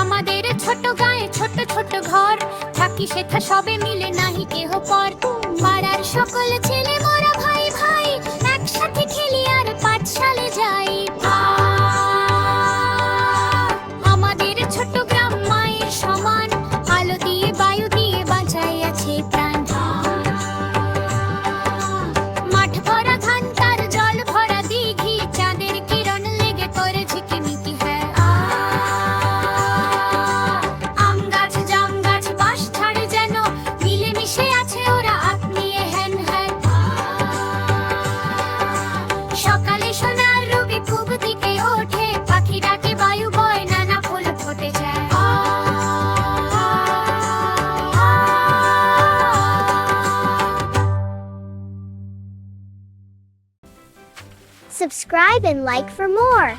আমাদের ছোট গায়ে ছোট ছোট ঘর, থাকি সেথা সবে মিলে নাহি কেহ পর। পাড়ার সকল ছেলে মোরা ভাই ভাই, একসাথে খেলি আর পাঠশালে যাই। আমাদের ছোট গ্রাম মায়ের সমান, আলো দিয়ে বায়ু দিয়ে বাঁচাই আছে প্রাণ। মাঠ ভরা ধান তার জল ভরা দিঘি, চাঁদের কিরণ লেগে করে ঝিকিমিকি। হ্যাঁ, আম গাছ জাম গাছ বাঁশ ছাড়ে যেন, মিলেমিশে আছে ওরা আত্মীয় হ্যান হ্যান। সকালে সোনার রবি পূব দিকে ওঠে, পাখি ডাকে বায়ু বয় নানা ফুল ফোটে যায়। Subscribe and like for more.